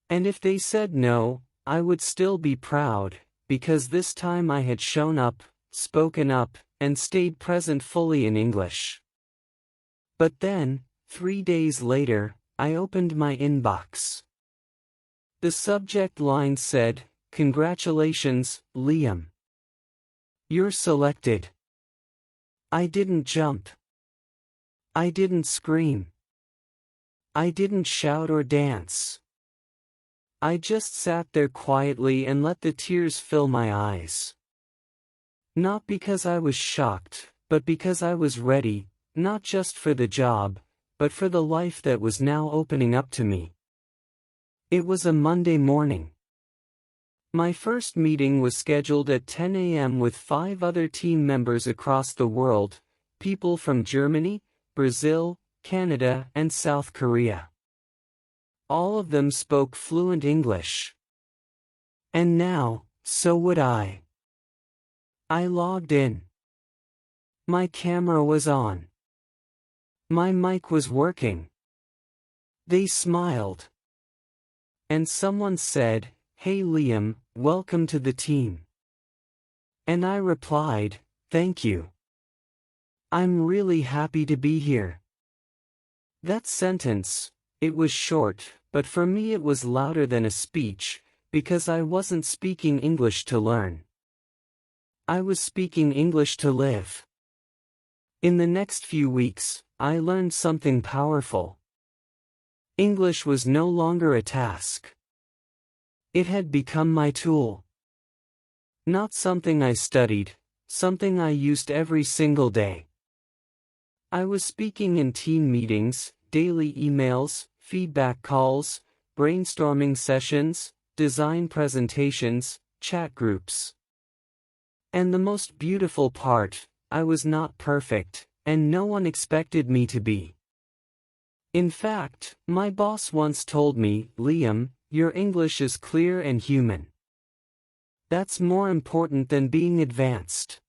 And if they said no, I would still be proud, because this time I had shown up, spoken up, and stayed present fully in English. But then, 3 days later, I opened my inbox. The subject line said, "Congratulations, Liam. You're selected." I didn't jump. I didn't scream. I didn't shout or dance. I just sat there quietly and let the tears fill my eyes. Not because I was shocked, but because I was ready, not just for the job, but for the life that was now opening up to me. It was a Monday morning. My first meeting was scheduled at 10 a.m. with 5 other team members across the world, people from Germany, Brazil, Canada, and South Korea. All of them spoke fluent English. And now, so would I. I logged in. My camera was on. My mic was working. They smiled. And someone said, "Hey Liam, welcome to the team." And I replied, "Thank you. I'm really happy to be here." That sentence, it was short, but for me it was louder than a speech, because I wasn't speaking English to learn. I was speaking English to live. In the next few weeks, I learned something powerful. English was no longer a task. It had become my tool. Not something I studied, something I used every single day. I was speaking in team meetings, daily emails, feedback calls, brainstorming sessions, design presentations, chat groups. And the most beautiful part, I was not perfect, and no one expected me to be. In fact, my boss once told me, "Liam, your English is clear and human. That's more important than being advanced."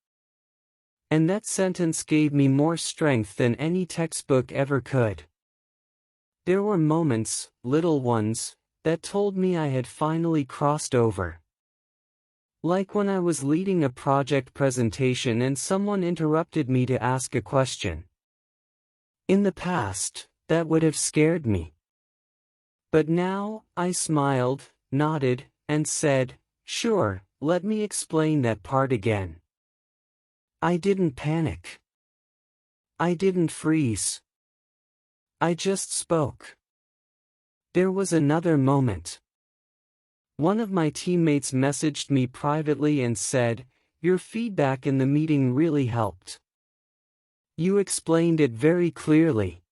And that sentence gave me more strength than any textbook ever could. There were moments, little ones, that told me I had finally crossed over. Like when I was leading a project presentation and someone interrupted me to ask a question. In the past, that would have scared me. But now, I smiled, nodded, and said, "Sure, let me explain that part again." I didn't panic. I didn't freeze. I just spoke. There was another moment. One of my teammates messaged me privately and said, "Your feedback in the meeting really helped. You explained it very clearly."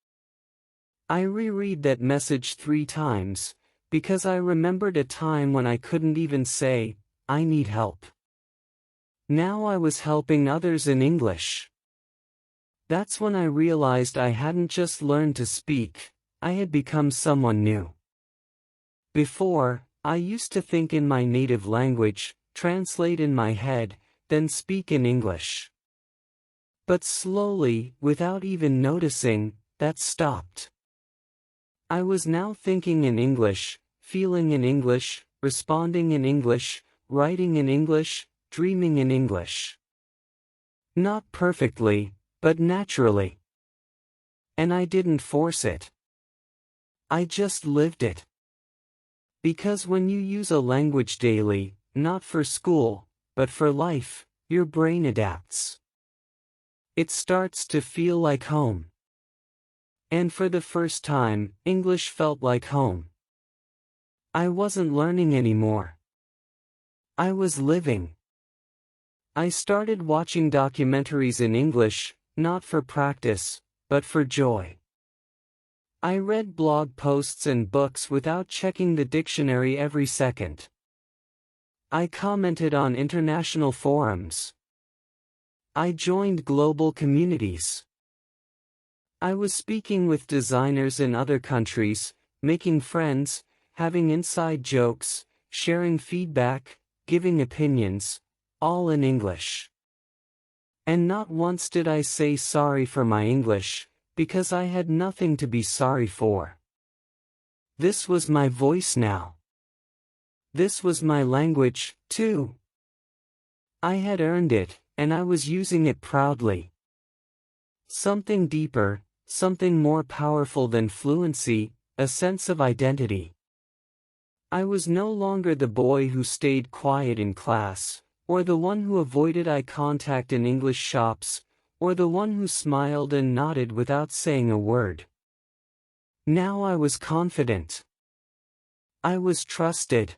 I reread that message 3 times, because I remembered a time when I couldn't even say, "I need help." Now I was helping others in English. That's when I realized I hadn't just learned to speak, I had become someone new. Before, I used to think in my native language, translate in my head, then speak in English. But slowly, without even noticing, that stopped. I was now thinking in English, feeling in English, responding in English, writing in English, dreaming in English. Not perfectly, but naturally. And I didn't force it. I just lived it. Because when you use a language daily, not for school, but for life, your brain adapts. It starts to feel like home. And for the first time, English felt like home. I wasn't learning anymore. I was living. I started watching documentaries in English, not for practice, but for joy. I read blog posts and books without checking the dictionary every second. I commented on international forums. I joined global communities. I was speaking with designers in other countries, making friends, having inside jokes, sharing feedback, giving opinions, all in English. And not once did I say sorry for my English, because I had nothing to be sorry for. This was my voice now. This was my language, too. I had earned it, and I was using it proudly. Something deeper, something more powerful than fluency, a sense of identity. I was no longer the boy who stayed quiet in class, or the one who avoided eye contact in English shops, or the one who smiled and nodded without saying a word. Now I was confident. I was trusted.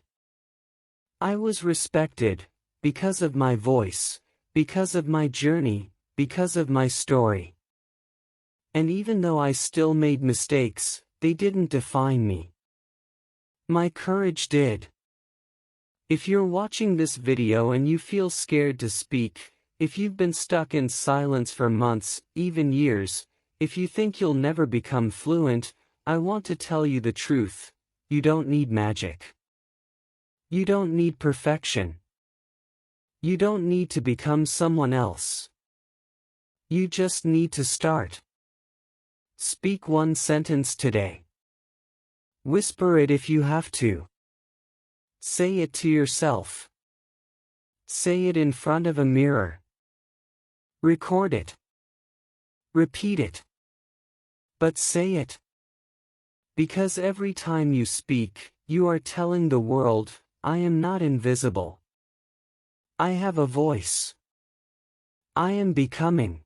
I was respected, because of my voice, because of my journey, because of my story. And even though I still made mistakes, they didn't define me. My courage did. If you're watching this video and you feel scared to speak, if you've been stuck in silence for months, even years, if you think you'll never become fluent, I want to tell you the truth: you don't need magic. You don't need perfection. You don't need to become someone else. You just need to start. Speak one sentence today. Whisper it if you have to. Say it to yourself. Say it in front of a mirror. Record it. Repeat it. But say it. Because every time you speak, you are telling the world, I am not invisible. I have a voice. I am becoming.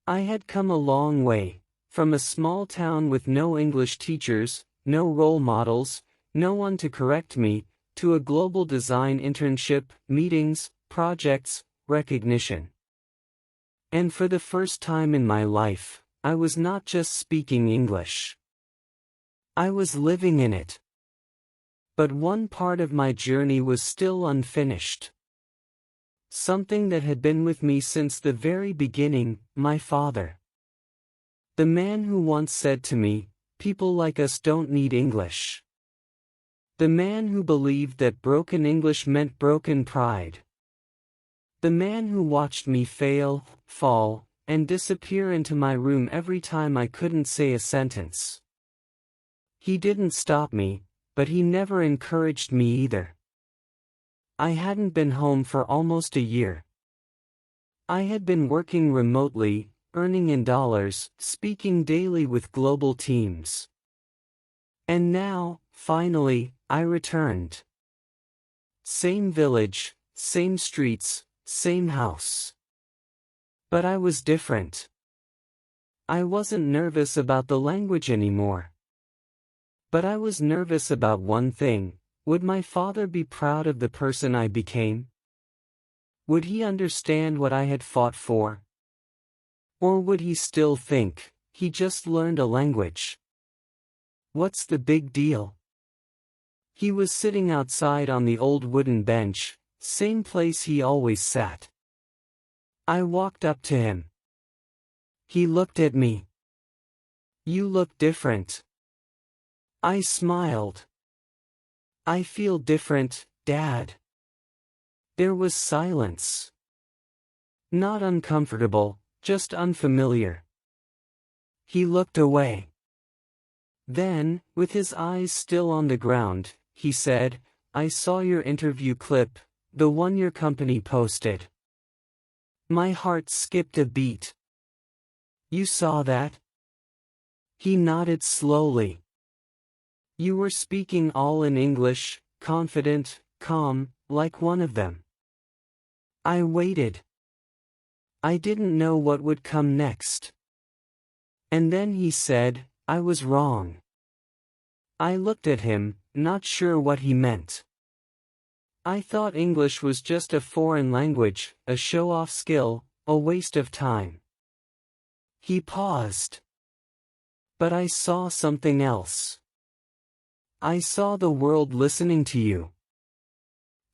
I had come a long way, from a small town with no English teachers, no role models, no one to correct me, to a global design internship, meetings, projects, recognition. And for the first time in my life, I was not just speaking English. I was living in it. But one part of my journey was still unfinished. Something that had been with me since the very beginning, my father. The man who once said to me, people like us don't need English. The man who believed that broken English meant broken pride. The man who watched me fail, fall, and disappear into my room every time I couldn't say a sentence. He didn't stop me, but he never encouraged me either. I hadn't been home for almost a year. I had been working remotely, earning in dollars, speaking daily with global teams. And now, finally, I returned. Same village, same streets, same house. But I was different. I wasn't nervous about the language anymore. But I was nervous about one thing: would my father be proud of the person I became? Would he understand what I had fought for? Or would he still think, he just learned a language? What's the big deal? He was sitting outside on the old wooden bench, same place he always sat. I walked up to him. He looked at me. You look different. I smiled. I feel different, Dad. There was silence. Not uncomfortable, just unfamiliar. He looked away. Then, with his eyes still on the ground, he said, I saw your interview clip, the one your company posted. My heart skipped a beat. You saw that? He nodded slowly. You were speaking all in English, confident, calm, like one of them. I waited. I didn't know what would come next. And then he said, I was wrong. I looked at him, not sure what he meant. I thought English was just a foreign language, a show-off skill, a waste of time. He paused. But I saw something else. I saw the world listening to you.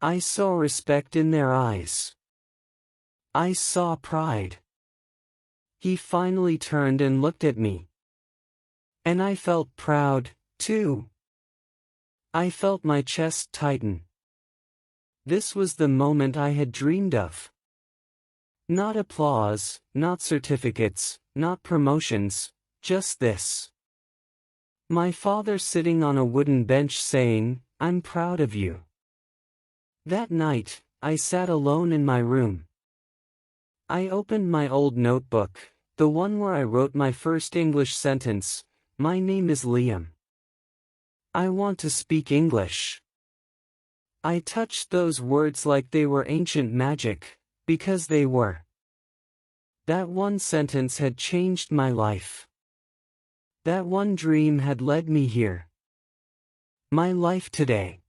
I saw respect in their eyes. I saw pride. He finally turned and looked at me. And I felt proud, too. I felt my chest tighten. This was the moment I had dreamed of. Not applause, not certificates, not promotions, just this. My father sitting on a wooden bench saying, I'm proud of you. That night, I sat alone in my room. I opened my old notebook, the one where I wrote my first English sentence, my name is Liam. I want to speak English. I touched those words like they were ancient magic, because they were. That one sentence had changed my life. That one dream had led me here. My life today.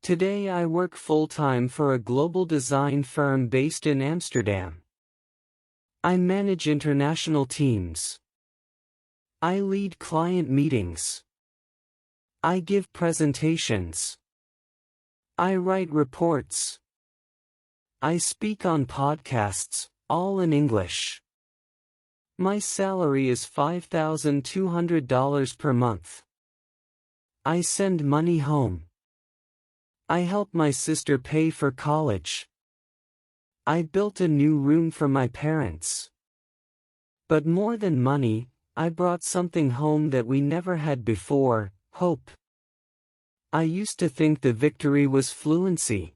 Today I work full-time for a global design firm based in Amsterdam. I manage international teams. I lead client meetings. I give presentations. I write reports. I speak on podcasts, all in English. My salary is $5,200 per month. I send money home. I help my sister pay for college. I built a new room for my parents. But more than money, I brought something home that we never had before, hope. I used to think the victory was fluency.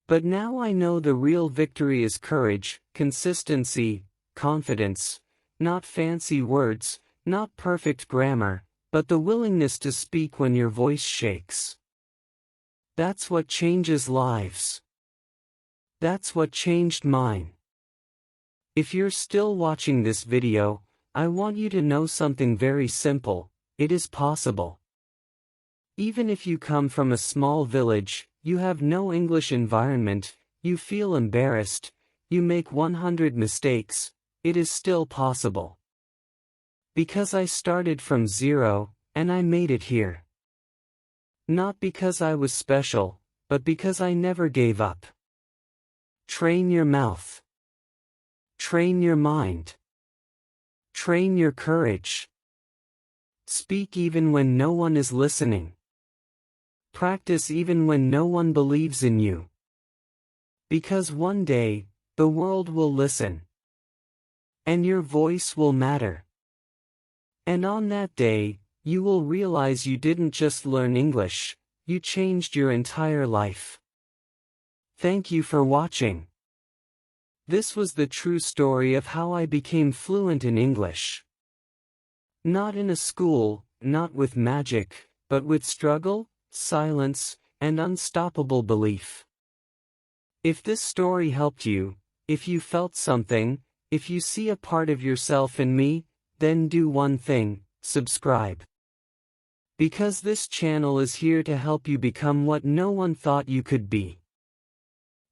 But now I know the real victory is courage, consistency, confidence, not fancy words, not perfect grammar, but the willingness to speak when your voice shakes. That's what changes lives. That's what changed mine. If you're still watching this video, I want you to know something very simple: it is possible. Even if you come from a small village, you have no English environment, you feel embarrassed, you make 100 mistakes, it is still possible. Because I started from zero, and I made it here. Not because I was special, but because I never gave up. Train your mouth. Train your mind. Train your courage. Speak even when no one is listening. Practice even when no one believes in you. Because one day, the world will listen. And your voice will matter. And on that day, you will realize you didn't just learn English, you changed your entire life. Thank you for watching. This was the true story of how I became fluent in English. Not in a school, not with magic, but with struggle, silence, and unstoppable belief. If this story helped you, if you felt something, if you see a part of yourself in me, then do one thing: subscribe. Because this channel is here to help you become what no one thought you could be.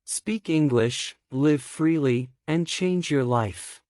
Speak English, live freely, and change your life.